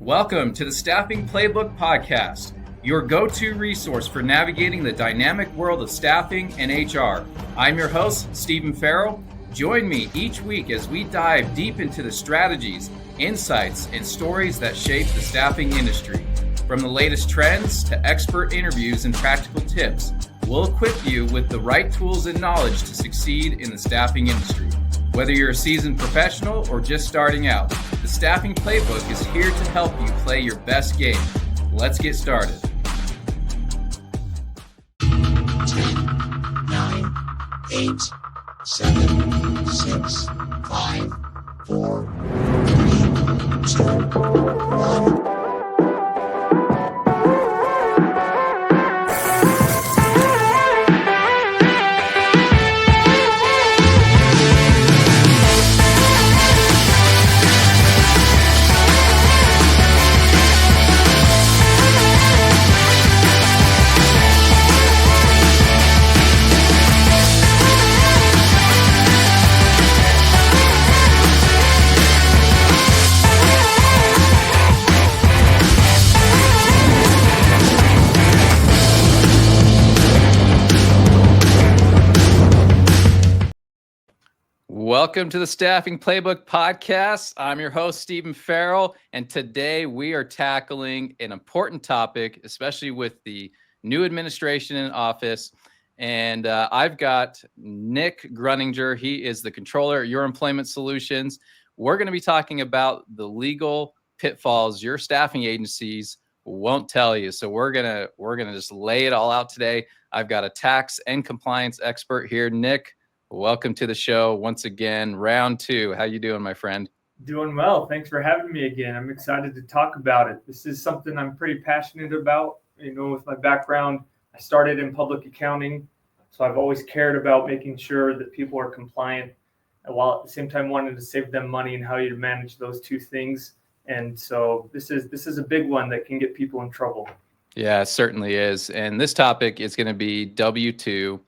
Welcome to the Staffing Playbook podcast, your go-to resource for navigating the dynamic world of staffing and HR. I'm your host, Stephen Farrell. Join me each week as we dive deep into the strategies, insights, and stories that shape the staffing industry. From the latest trends to expert interviews and practical tips, we'll equip you with the right tools and knowledge to succeed in the staffing industry. Whether you're a seasoned professional or just starting out, the Staffing Playbook is here to help you play your best game. Let's get started. 10, 9, 8, 7, 6, 5, 4, 3, 2, 1. Welcome to the Staffing Playbook podcast. I'm your host, Stephen Farrell, and today we are tackling an important topic, especially with the new administration in office. And I've got Nick Gruninger. He is the controller at Your Employment Solutions. We're going to be talking about the legal pitfalls your staffing agencies won't tell you. So we're gonna just lay it all out today. I've got a tax and compliance expert here, Nick. Welcome to the show once again, round two. How you doing, my friend? Doing well. Thanks for having me again. I'm excited to talk about it. This is something I'm pretty passionate about. You know, with my background, I started in public accounting, so I've always cared about making sure that people are compliant, while at the same time wanting to save them money and how you manage those two things. And so this is a big one that can get people in trouble. Yeah, it certainly is. And this topic is going to be W-2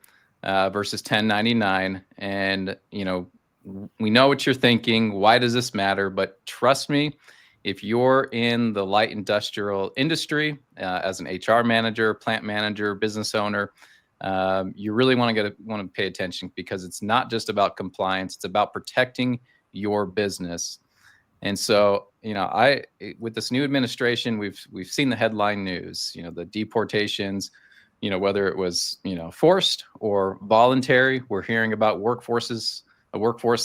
versus 1099. And, you know, we know what you're thinking. Why does this matter? But trust me, if you're in the light industrial industry as an HR manager, plant manager, business owner, you really want to pay attention, because it's not just about compliance. It's about protecting your business. And so, you know, with this new administration, we've seen the headline news, you know, the deportations, you know, whether it was, you know, forced or voluntary. We're hearing about a workforce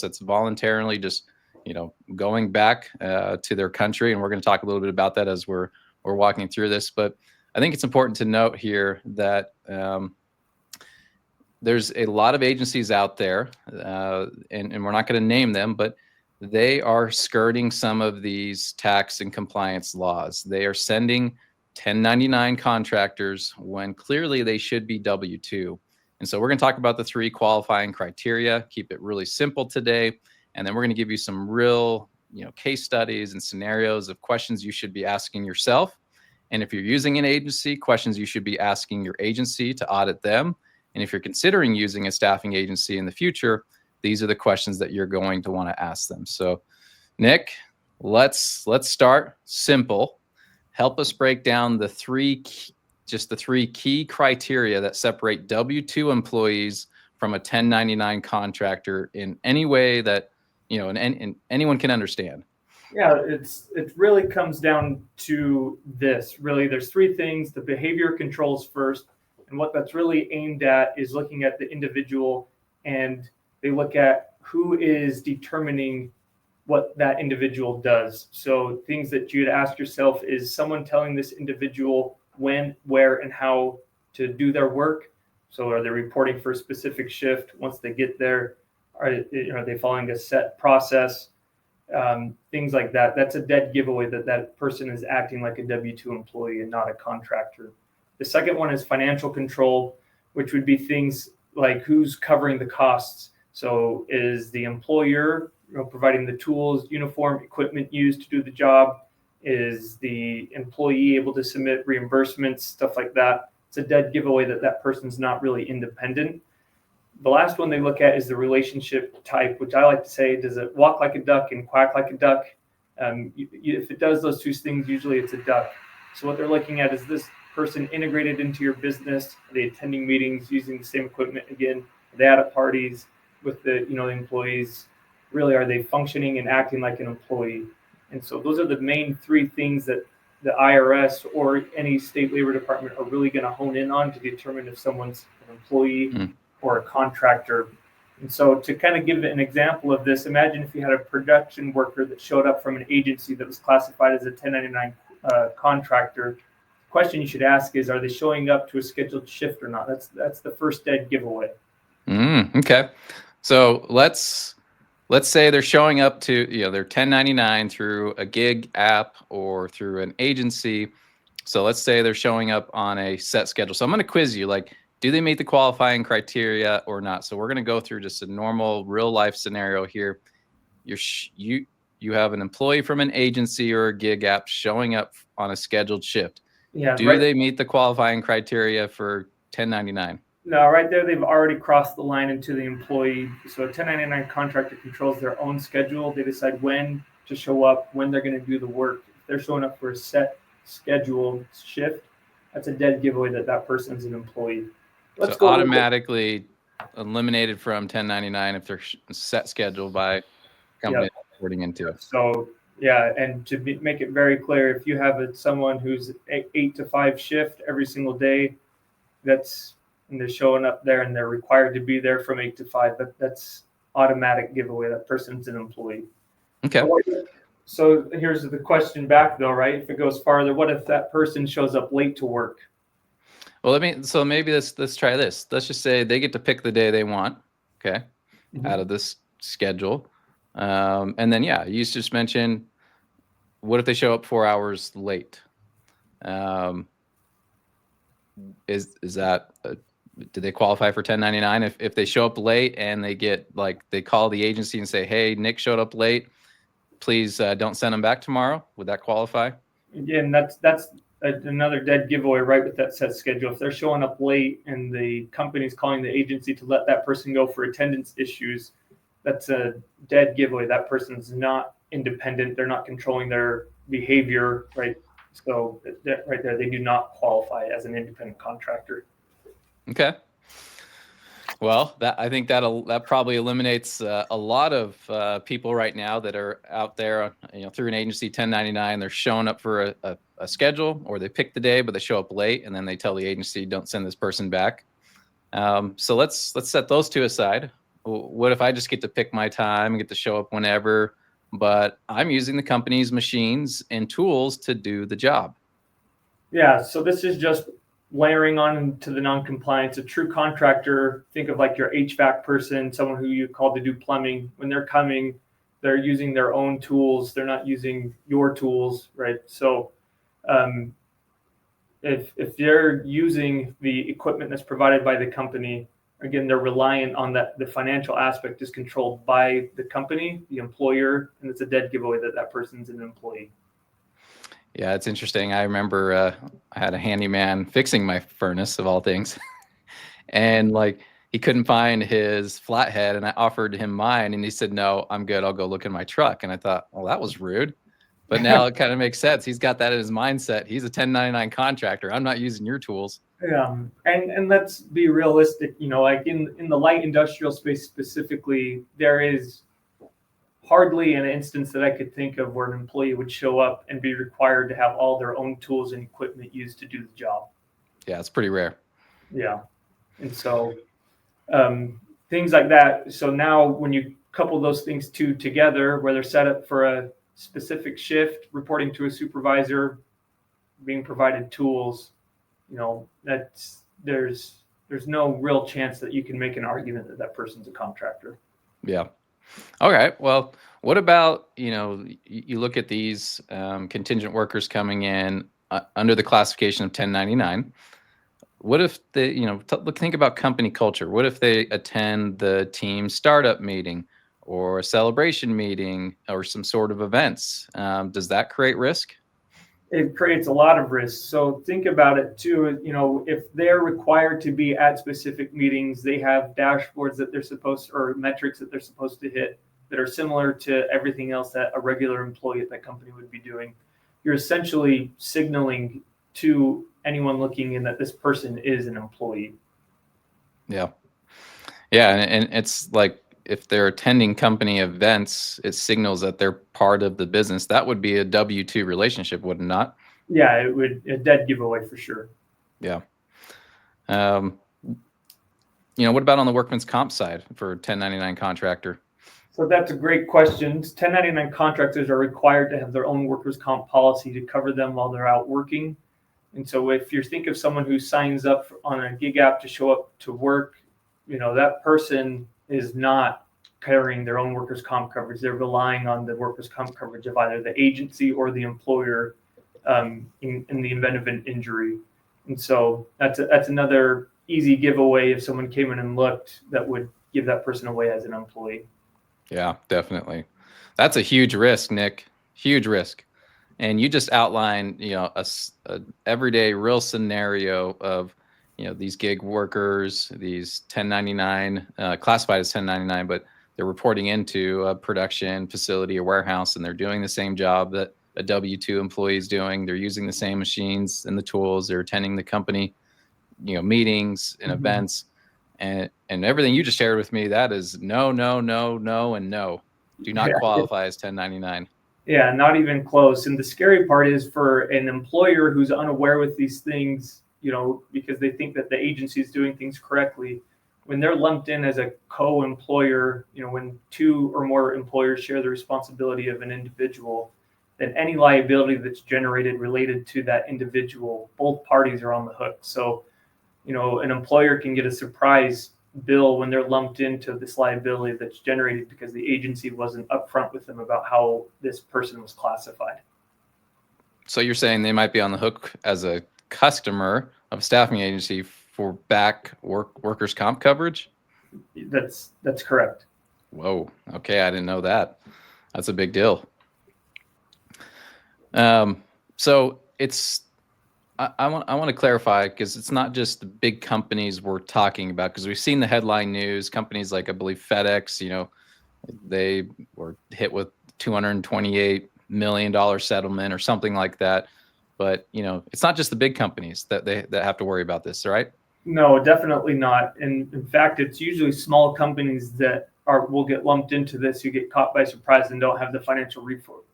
that's voluntarily just, you know, going back to their country. And we're going to talk a little bit about that as we're walking through this. But I think it's important to note here that there's a lot of agencies out there, and we're not going to name them, but they are skirting some of these tax and compliance laws. They are sending 1099 contractors when clearly they should be W-2. And so we're going to talk about the three qualifying criteria, keep it really simple today. And then we're going to give you some real, you know, case studies and scenarios of questions you should be asking yourself. And if you're using an agency, questions you should be asking your agency to audit them. And if you're considering using a staffing agency in the future, these are the questions that you're going to want to ask them. So, Nick, let's start simple. Help us break down the three key criteria that separate W-2 employees from a 1099 contractor in any way that, you know, and anyone can understand. Yeah, it really comes down to this. Really, there's three things: the behavior controls first, and what that's really aimed at is looking at the individual, and they look at who is determining what that individual does. So things that you'd ask yourself, is someone telling this individual when, where, and how to do their work? So are they reporting for a specific shift once they get there? Are they following a set process? Things like that. That's a dead giveaway that person is acting like a W-2 employee and not a contractor. The second one is financial control, which would be things like who's covering the costs. So is the employer, you know, providing the tools, uniform, equipment used to do the job? Is the employee able to submit reimbursements, stuff like that? It's a dead giveaway that person's not really independent. The last one they look at is the relationship type, which I like to say, does it walk like a duck and quack like a duck? If it does those two things, usually it's a duck. So what they're looking at is this person integrated into your business? Are they attending meetings, using the same equipment again? Are they at parties with the the employees? Really, are they functioning and acting like an employee? And so those are the main three things that the IRS or any state labor department are really going to hone in on to determine if someone's an employee or a contractor. And so to kind of give an example of this, imagine if you had a production worker that showed up from an agency that was classified as a 1099 contractor. The question you should ask is, are they showing up to a scheduled shift or not? That's the first dead giveaway. Okay. So let's say they're showing up to, they're 1099 through a gig app or through an agency. So let's say they're showing up on a set schedule. So I'm going to quiz you, like, do they meet the qualifying criteria or not? So we're going to go through just a normal real life scenario here. You have an employee from an agency or a gig app showing up on a scheduled shift. Yeah. Do they meet the qualifying criteria for 1099? No, right there, they've already crossed the line into the employee. So a 1099 contractor controls their own schedule. They decide when to show up, when they're going to do the work. If they're showing up for a set scheduled shift, that's a dead giveaway that person's an employee. Let's go automatically eliminated from 1099 if they're set schedule by company reporting into it. So yeah, and to make it very clear, if you have someone who's 8 to 5 shift every single day, and they're showing up there and they're required to be there from 8 to 5, that's automatic giveaway. That person's an employee. Okay. So here's the question back though, right? If it goes farther, what if that person shows up late to work? Well, maybe let's try this. Let's just say they get to pick the day they want, okay, out of this schedule. And then, you just mentioned, what if they show up 4 hours late? Is that, do they qualify for 1099? If they show up late and they they call the agency and say, hey, Nick showed up late, please don't send them back tomorrow. Would that qualify? Again, that's another dead giveaway, right, with that set schedule. If they're showing up late and the company's calling the agency to let that person go for attendance issues, that's a dead giveaway. That person's not independent. They're not controlling their behavior, right? So right there, they do not qualify as an independent contractor. Okay. Well, I think that probably eliminates a lot of people right now that are out there, through an agency 1099. They're showing up for a schedule, or they pick the day, but they show up late, and then they tell the agency, don't send this person back. So let's set those two aside. What if I just get to pick my time and get to show up whenever, but I'm using the company's machines and tools to do the job? Yeah. So this is just layering on to the non-compliance. A true contractor, think of like your HVAC person, someone who you call to do plumbing. When they're coming, they're using their own tools. They're not using your tools, right? So if they're using the equipment that's provided by the company, again, they're reliant on that. The financial aspect is controlled by the company, the employer, and it's a dead giveaway that person's an employee. Yeah, it's interesting. I remember I had a handyman fixing my furnace, of all things, and he couldn't find his flathead, and I offered him mine, and he said, no, I'm good. I'll go look in my truck. And I thought, well, that was rude. But now it kind of makes sense. He's got that in his mindset. He's a 1099 contractor. I'm not using your tools. Yeah, and let's be realistic. Like in the light industrial space specifically, there is hardly an instance that I could think of where an employee would show up and be required to have all their own tools and equipment used to do the job. Yeah, it's pretty rare. Yeah. And so things like that. So now when you couple those things together, where they're set up for a specific shift, reporting to a supervisor, being provided tools, there's no real chance that you can make an argument that person's a contractor. Yeah. All right. Well, what about, you look at these contingent workers coming in under the classification of 1099. What if they, think about company culture. What if they attend the team startup meeting or a celebration meeting or some sort of events? Does that create risk? It creates a lot of risk. So think about it too. If they're required to be at specific meetings, they have dashboards that they're supposed to, or metrics that they're supposed to hit. that are similar to everything else that a regular employee at that company would be doing. You're essentially signaling to anyone looking in that this person is an employee. Yeah. Yeah. And it's like if they're attending company events, it signals that they're part of the business. That would be a W-2 relationship, would it not? Yeah, it would a dead giveaway for sure. Yeah. What about on the workman's comp side for 1099 contractor? So that's a great question. 1099 contractors are required to have their own workers' comp policy to cover them while they're out working. And so if you think of someone who signs up on a gig app to show up to work, that person is not carrying their own workers' comp coverage. They're relying on the workers' comp coverage of either the agency or the employer in the event of an injury. And so that's another easy giveaway if someone came in and looked that would give that person away as an employee. Yeah, definitely. That's a huge risk, Nick. Huge risk. And you just outlined, a everyday real scenario of, these gig workers, these 1099, classified as 1099, but they're reporting into a production facility or warehouse, and they're doing the same job that a W-2 employee is doing. They're using the same machines and the tools. They're attending the company, meetings and events. And everything you just shared with me, that is no, no, no, no, and no. Do not qualify as 1099. Yeah, not even close. And the scary part is for an employer who's unaware with these things, because they think that the agency is doing things correctly, when they're lumped in as a co-employer, when two or more employers share the responsibility of an individual, then any liability that's generated related to that individual, both parties are on the hook. So, an employer can get a surprise bill when they're lumped into this liability that's generated because the agency wasn't upfront with them about how this person was classified. So you're saying they might be on the hook as a customer of a staffing agency for workers' comp coverage? That's correct. Whoa. Okay, I didn't know that. That's a big deal. So it's I want to clarify, because it's not just the big companies we're talking about, because we've seen the headline news. Companies like, I believe, FedEx, they were hit with $228 million settlement or something like that. But, it's not just the big companies that have to worry about this, right? No, definitely not. And in fact, it's usually small companies that will get lumped into this, who get caught by surprise and don't have the financial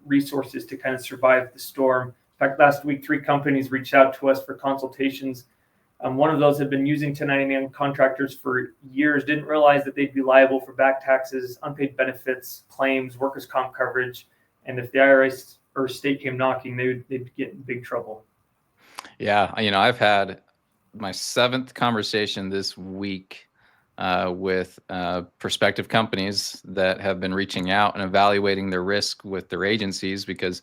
resources to kind of survive the storm. In fact, last week, 3 companies reached out to us for consultations. One of those had been using 1099 contractors for years, didn't realize that they'd be liable for back taxes, unpaid benefits, claims, workers' comp coverage. And if the IRS or state came knocking, they'd get in big trouble. Yeah, I've had my 7th conversation this week with prospective companies that have been reaching out and evaluating their risk with their agencies, because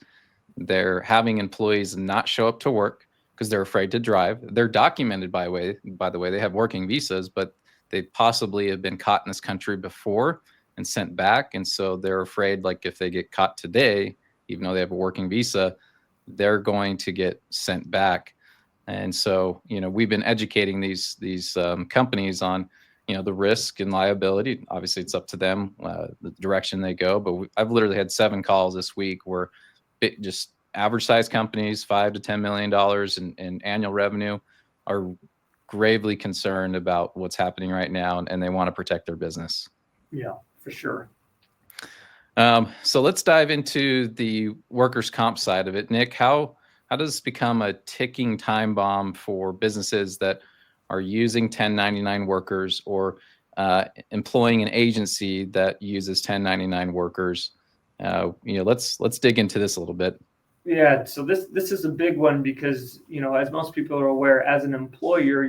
they're having employees not show up to work because they're afraid to drive. They're documented, by the way, they have working visas, but they possibly have been caught in this country before and sent back. And so they're afraid, like, if they get caught today, even though they have a working visa, they're going to get sent back. And so, we've been educating these companies on, the risk and liability. Obviously, it's up to them, the direction they go. But I've literally had 7 calls this week where just average size companies, $5 to $10 million in annual revenue, are gravely concerned about what's happening right now, and they want to protect their business. Yeah, for sure. So let's dive into the workers' comp side of it. Nick, how does this become a ticking time bomb for businesses that are using 1099 workers, or employing an agency that uses 1099 workers? Let's dig into this a little bit. Yeah, so this is a big one because, as most people are aware, as an employer,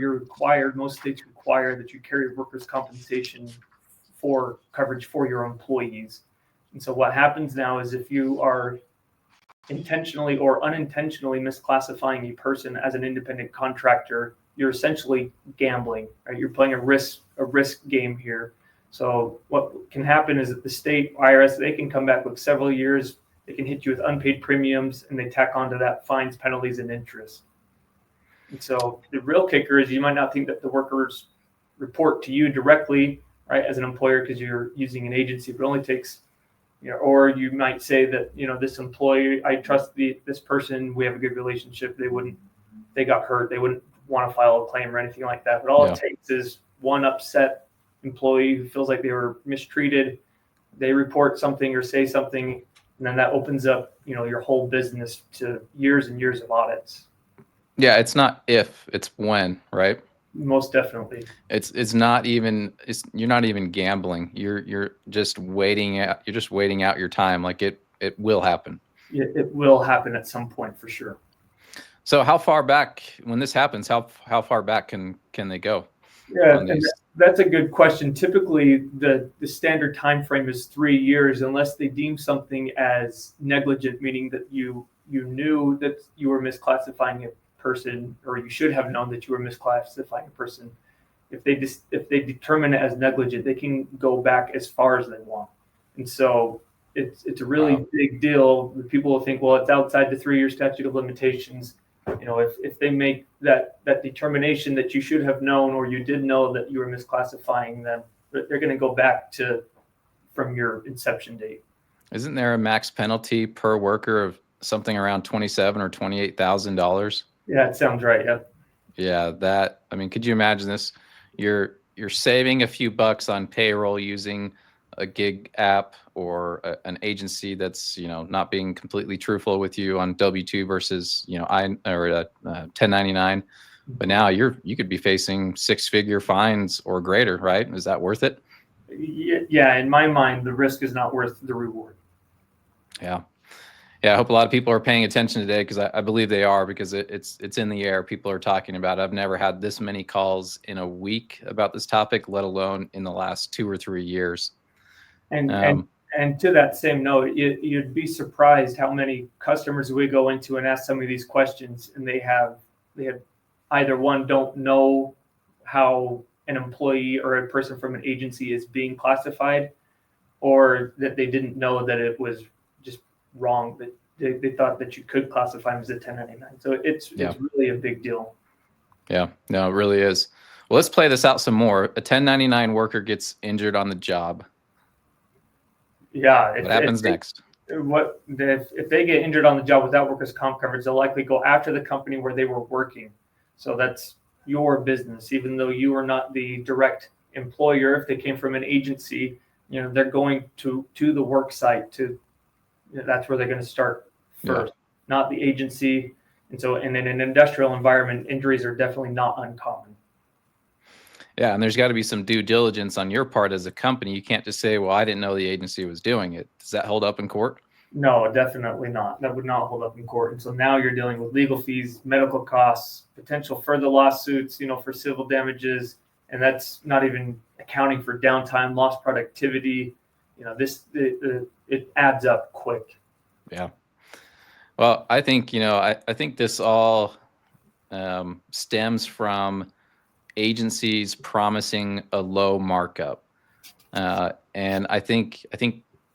most states require that you carry workers' compensation for coverage for your employees. And so what happens now is, if you are intentionally or unintentionally misclassifying a person as an independent contractor, you're essentially gambling, right? You're playing a risk game here. So what can happen is that the state IRS, they can come back with several years. They can hit you with unpaid premiums, and they tack onto that fines, penalties, and interest. And so the real kicker is, you might not think that the workers report to you directly, right, as an employer, because you're using an agency, but it only takes or you might say that, this employee, I trust this person, we have a good relationship. They got hurt, they wouldn't want to file a claim or anything like that. But all Yeah. it takes is one upset employee who feels like they were mistreated. They report something or say something, and then that opens up, your whole business to years and years of audits. Yeah, it's not if, it's when, right? Most definitely. It's not even, you're not even gambling. You're just waiting out. You're just waiting out your time. Like it will happen. It will happen at some point for sure. So how far back, when this happens, how far back can they go? Yeah, and that's a good question. Typically, the standard time frame is 3 years, unless they deem something as negligent, meaning that you knew that you were misclassifying a person, or you should have known that you were misclassifying a person. If they determine it as negligent, they can go back as far as they want. And so it's a really big deal. People will think, well, it's outside the 3-year statute of limitations. If they make that determination that you should have known, or you did know that you were misclassifying them, they're going to go back from your inception date. Isn't there a max penalty per worker of something around $27,000 or $28,000? Yeah, it sounds right. Yeah. Yeah, I mean, could you imagine this? You're saving a few bucks on payroll using a gig app or an agency that's, not being completely truthful with you on W-2 versus, 1099. But now you could be facing 6-figure fines or greater, right? Is that worth it? Yeah, in my mind, the risk is not worth the reward. Yeah. Yeah, I hope a lot of people are paying attention today, because I believe they are, because it's in the air. People are talking about it. I've never had this many calls in a week about this topic, let alone in the last 2 or 3 years. And to that same note, you'd be surprised how many customers we go into and ask some of these questions, and they have either one, don't know how an employee or a person from an agency is being classified, or that they didn't know that it was just wrong, that they thought that you could classify them as a 1099. So it's really a big deal. Yeah, no, it really is. Well, let's play this out some more. A 1099 worker gets injured on the job. Yeah. What happens next? If they get injured on the job without workers' comp coverage, they'll likely go after the company where they were working. So that's your business, even though you are not the direct employer. If they came from an agency, they're going to the work site that's where they're going to start first, not the agency. And so in an industrial environment, injuries are definitely not uncommon. Yeah, and there's got to be some due diligence on your part as a company. You can't just say, well, I didn't know the agency was doing it. Does that hold up in court? No, definitely not. That would not hold up in court. And so now you're dealing with legal fees, medical costs, potential further lawsuits, for civil damages. And that's not even accounting for downtime, lost productivity. It adds up quick. Yeah. Well, I think, I think this all stems from agencies promising a low markup. And I think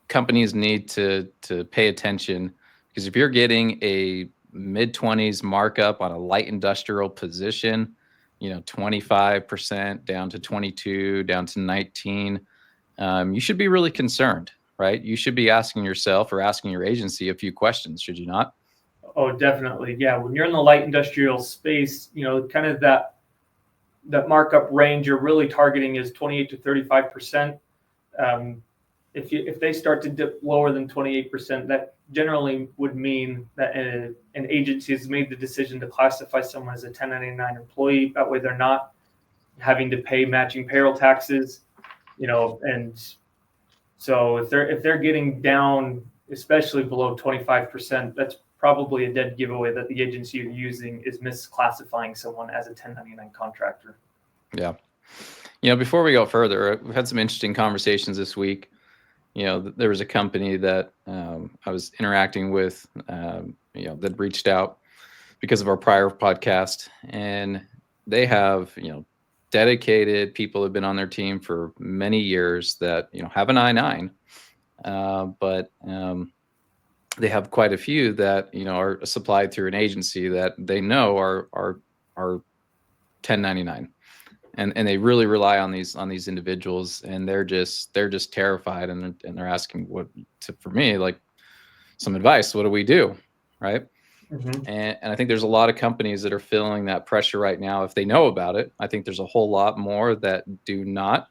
companies need to pay attention, because if you're getting a mid-20s markup on a light industrial position, 25% down to 22, down to 19, you should be really concerned, right? You should be asking yourself or asking your agency a few questions, should you not? Oh, definitely. Yeah. When you're in the light industrial space, kind of that markup range you're really targeting is 28 to 35%. If they start to dip lower than 28%, that generally would mean that an agency has made the decision to classify someone as a 1099 employee. That way they're not having to pay matching payroll taxes, and so if they're getting down, especially below 25%, that's probably a dead giveaway that the agency you're using is misclassifying someone as a 1099 contractor. Yeah. Before we go further, we've had some interesting conversations this week. There was a company that I was interacting with, that reached out because of our prior podcast, and they have, dedicated people have been on their team for many years that, have an I-9, but they have quite a few that, are supplied through an agency that they know are 1099. and they really rely on these individuals, and they're just terrified, and they're asking for me, like, some advice. What do we do, right? Mhm. And I think there's a lot of companies that are feeling that pressure right now if they know about it. I think there's a whole lot more that do not.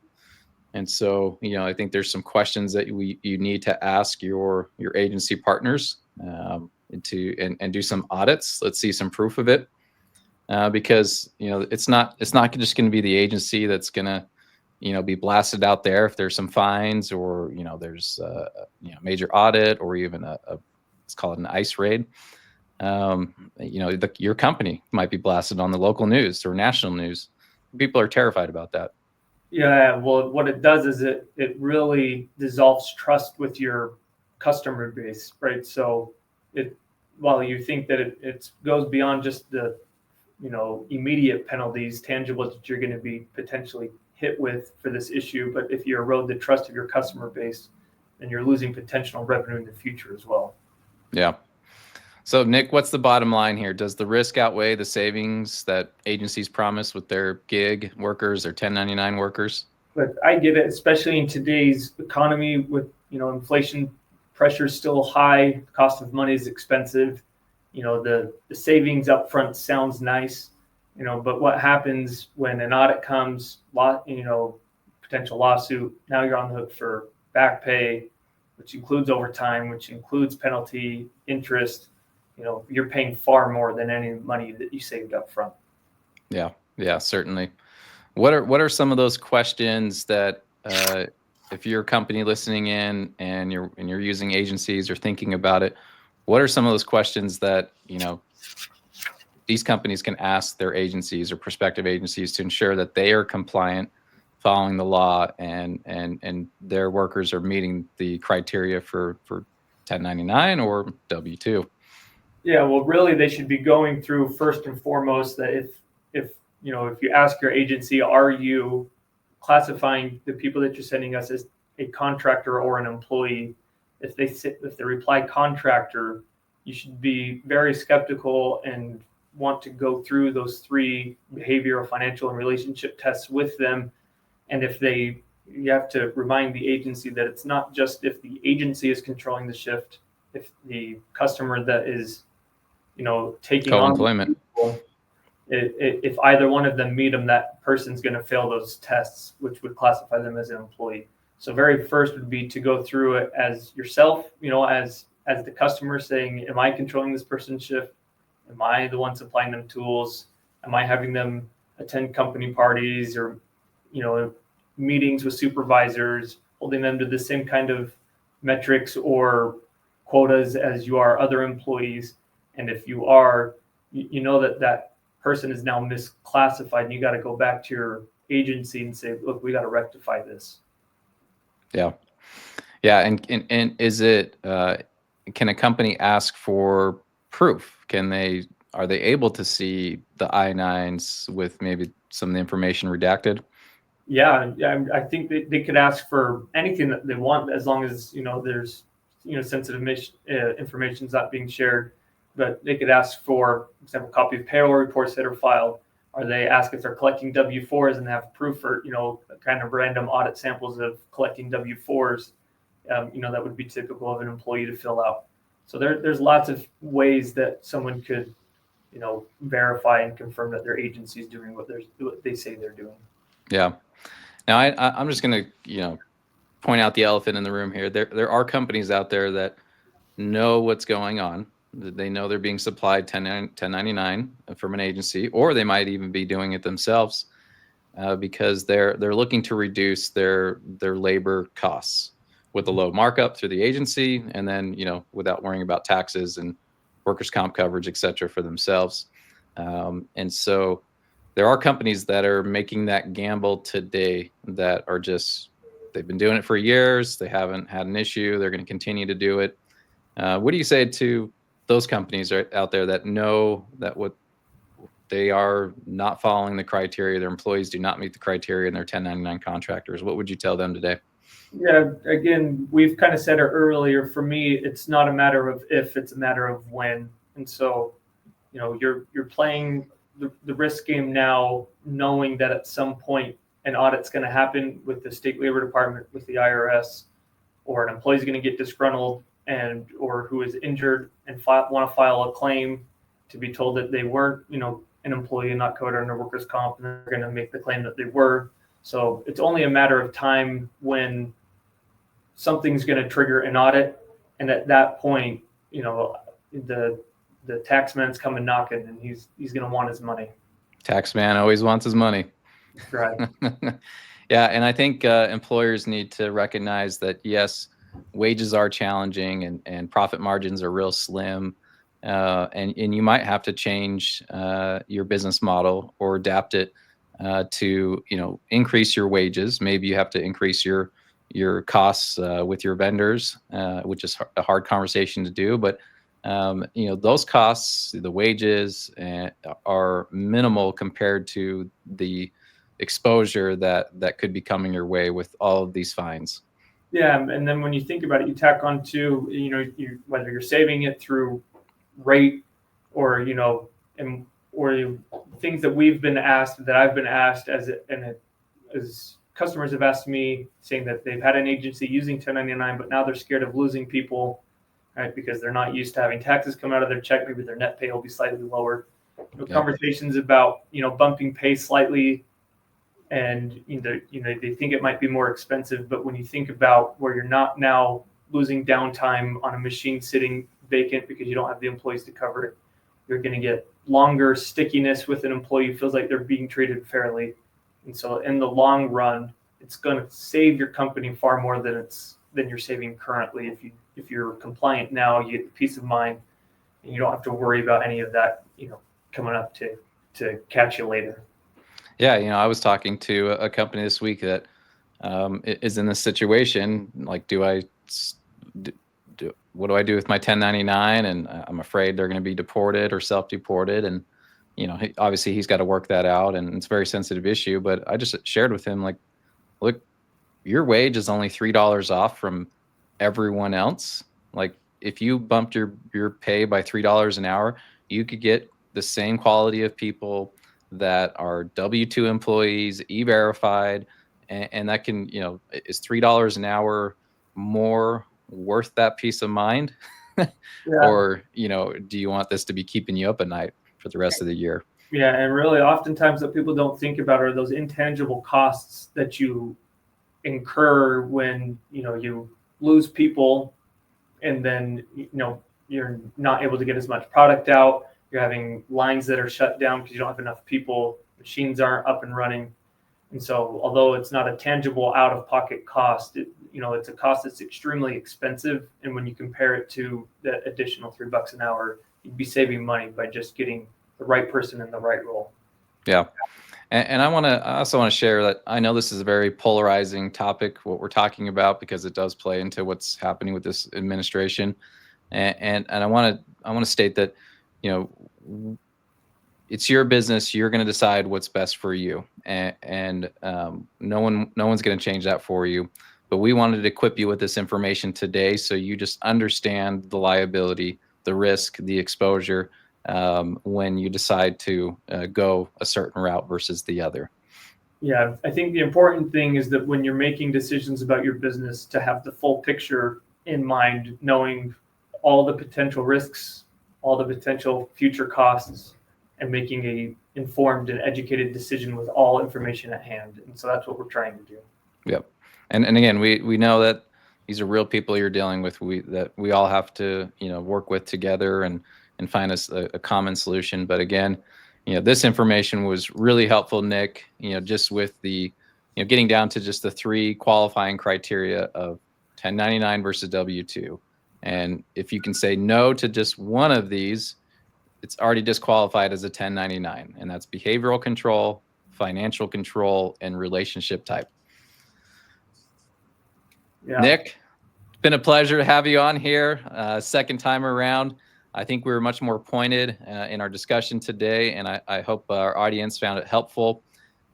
And so, I think there's some questions that you need to ask your agency partners, and do some audits. Let's see some proof of it, because it's not just going to be the agency that's going to be blasted out there if there's some fines, or there's major audit, or even let's call it an ICE raid. Your company might be blasted on the local news or national news. People are terrified about that. Yeah, well, what it does is it really dissolves trust with your customer base, right? So while you think that it goes beyond just the immediate penalties, tangible, that you're going to be potentially hit with for this issue, but if you erode the trust of your customer base, then you're losing potential revenue in the future as well. Yeah. So, Nick, what's the bottom line here? Does the risk outweigh the savings that agencies promise with their gig workers or 1099 workers? But I get it, especially in today's economy with inflation pressure still high, cost of money is expensive. The savings up front sounds nice, but what happens when an audit comes, potential lawsuit, now you're on the hook for back pay, which includes overtime, which includes penalty, interest. You're paying far more than any money that you saved up front. Yeah, certainly. What are some of those questions that, if you're a company listening in and you're using agencies or thinking about it, what are some of those questions that these companies can ask their agencies or prospective agencies to ensure that they are compliant, following the law, and their workers are meeting the criteria for 1099 or W-2? Yeah, well, really, they should be going through first and foremost that if you ask your agency, are you classifying the people that you're sending us as a contractor or an employee? If they reply contractor, you should be very skeptical and want to go through those 3 behavioral, financial, and relationship tests with them. And you have to remind the agency that it's not just if the agency is controlling the shift, if the customer that is taking on Co-employment. people, if either one of them meet them, that person's going to fail those tests, which would classify them as an employee. So very first would be to go through it as yourself, as the customer, saying, am I controlling this person's shift? Am I the one supplying them tools? Am I having them attend company parties or meetings with supervisors, holding them to the same kind of metrics or quotas as you are other employees? And if you are, that person is now misclassified, and you got to go back to your agency and say, look, we got to rectify this. Yeah. And is it, can a company ask for proof? Are they able to see the I-9s with maybe some of the information redacted? Yeah, I think they could ask for anything that they want, as long as there's sensitive information is not being shared. But they could ask for example, a copy of payroll reports that are filed. Or they ask if they're collecting W-4s and have proof for kind of random audit samples of collecting W-4s. That would be typical of an employee to fill out. So there's lots of ways that someone could verify and confirm that their agency is doing what they say they're doing. Yeah. Now I'm just going to point out the elephant in the room here. There are companies out there that know what's going on. They know they're being supplied 1099 from an agency, or they might even be doing it themselves, because they're looking to reduce their labor costs with a low markup through the agency, and then without worrying about taxes and workers' comp coverage, et cetera, for themselves. And so there are companies that are making that gamble today that are they've been doing it for years. They haven't had an issue. They're going to continue to do it. What do you say to those companies out there that know that what they are not following the criteria, their employees do not meet the criteria, and they're 1099 contractors? What would you tell them today? Yeah, again, we've kind of said it earlier. For me, it's not a matter of if, it's a matter of when. And so, you're playing the risk game now, knowing that at some point an audit's going to happen with the state labor department, with the IRS, or an employee's going to get disgruntled or who is injured and want to file a claim, to be told that they weren't, an employee and not covered under workers' comp, and they're going to make the claim that they were. So it's only a matter of time when something's going to trigger an audit, and at that point, the tax man's coming knocking, and he's going to want his money. Tax man always wants his money. Right. Yeah, and I think employers need to recognize that, yes, wages are challenging and profit margins are real slim, and you might have to change your business model or adapt it to increase your wages. Maybe you have to increase your costs with your vendors, which is a hard conversation to do, but those costs, the wages, are minimal compared to the exposure that could be coming your way with all of these fines. Yeah, and then when you think about it, you tack on to whether you're saving it through rate or or things that we've been asked, that I've been asked as customers have asked me, saying that they've had an agency using 1099, but now they're scared of losing people, right? Because they're not used to having taxes come out of their check. Maybe their net pay will be slightly lower. Conversations about bumping pay slightly, and they think it might be more expensive, but when you think about where you're not now losing downtime on a machine sitting vacant because you don't have the employees to cover it, you're going to get longer stickiness with an employee who feels like they're being treated fairly. And so in the long run, it's going to save your company far more than you're saving currently. If you're compliant now, you get the peace of mind, and you don't have to worry about any of that coming up to catch you later. Yeah, I was talking to a company this week that is in this situation. Like, what do I do with my 1099? And I'm afraid they're going to be deported or self-deported. And, obviously he's got to work that out, and it's a very sensitive issue. But I just shared with him, like, look, your wage is only $3 off from everyone else. Like, if you bumped your pay by $3 an hour, you could get the same quality of people that are W-2 employees, E-verified, and that can, is $3 an hour more worth that peace of mind? Yeah. Or, do you want this to be keeping you up at night for the rest of the year? Yeah, and really oftentimes what people don't think about are those intangible costs that you incur when, you lose people, and then, you're not able to get as much product out. You're having lines that are shut down because you don't have enough people. Machines aren't up and running. And so although it's not a tangible out-of-pocket cost, it's a cost that's extremely expensive. And when you compare it to the additional $3 an hour, you'd be saving money by just getting the right person in the right role. Yeah. And I also want to share that I know this is a very polarizing topic, what we're talking about, because it does play into what's happening with this administration. And I want to state that, it's your business. You're going to decide what's best for you, and no one's going to change that for you. But we wanted to equip you with this information today, so you just understand the liability, the risk, the exposure when you decide to go a certain route versus the other. Yeah, I think the important thing is that when you're making decisions about your business, to have the full picture in mind, knowing all the potential risks, all the potential future costs, and making a informed and educated decision with all information at hand. And so that's what we're trying to do. Yep. And again, we know that these are real people you're dealing with. That we all have to work with together and find us a common solution. But again, this information was really helpful, Nick. Just with the getting down to just the 3 qualifying criteria of 1099 versus W-2. And if you can say no to just one of these, it's already disqualified as a 1099, and that's behavioral control, financial control, and relationship type. Yeah. Nick, it's been a pleasure to have you on here. Second time around. I think we were much more pointed in our discussion today, and I hope our audience found it helpful.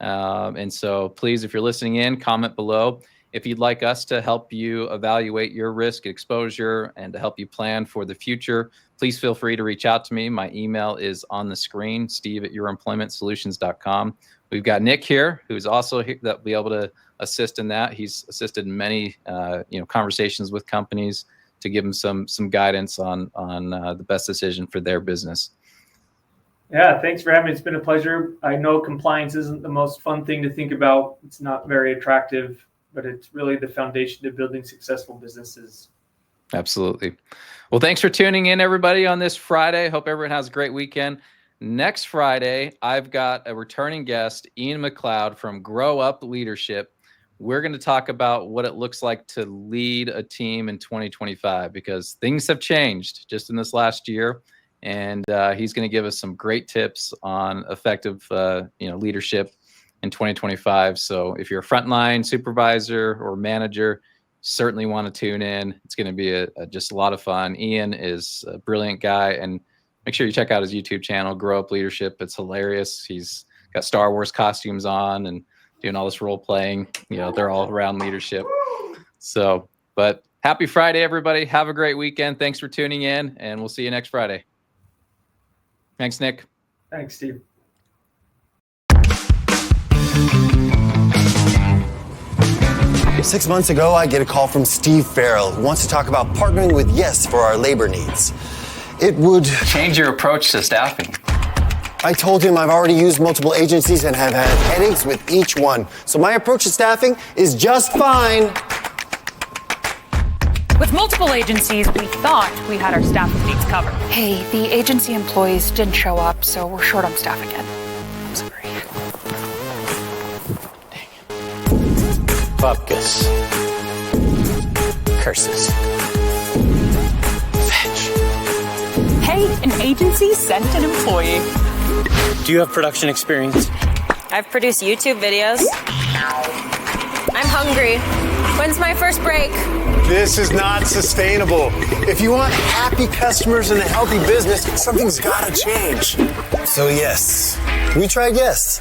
And so please, if you're listening in, comment below. If you'd like us to help you evaluate your risk exposure and to help you plan for the future, please feel free to reach out to me. My email is on the screen, steve@youremploymentsolutions.com. We've got Nick here, who's also here that will be able to assist in that. He's assisted in many conversations with companies to give them some guidance on the best decision for their business. Yeah, thanks for having me. It's been a pleasure. I know compliance isn't the most fun thing to think about. It's not very attractive, but it's really the foundation to building successful businesses. Absolutely. Well, thanks for tuning in, everybody, on this Friday. Hope everyone has a great weekend. Next Friday, I've got a returning guest, Ian McLeod from Grow Up Leadership. We're going to talk about what it looks like to lead a team in 2025, because things have changed just in this last year. And he's going to give us some great tips on effective leadership in 2025. So if you're a frontline supervisor or manager, certainly want to tune in. It's going to be just a lot of fun. Ian is a brilliant guy, and make sure you check out his YouTube channel, Grow Up Leadership. It's hilarious. He's got Star Wars costumes on and doing all this role playing. They're all around leadership. So, but happy Friday, everybody. Have a great weekend. Thanks for tuning in, and we'll see you next Friday. Thanks, Nick. Thanks, Steve. Six months ago, I get a call from Steve Farrell, who wants to talk about partnering with Yes for our labor needs. It would change your approach to staffing. I told him I've already used multiple agencies and have had headaches with each one. So my approach to staffing is just fine. With multiple agencies, we thought we had our staffing needs covered. Hey, the agency employees didn't show up, so we're short on staff again. I'm sorry. Bupkis. Curses. Fetch. Hey, an agency sent an employee. Do you have production experience? I've produced YouTube videos. I'm hungry. When's my first break? This is not sustainable. If you want happy customers and a healthy business, something's gotta change. So yes, we tried Yes.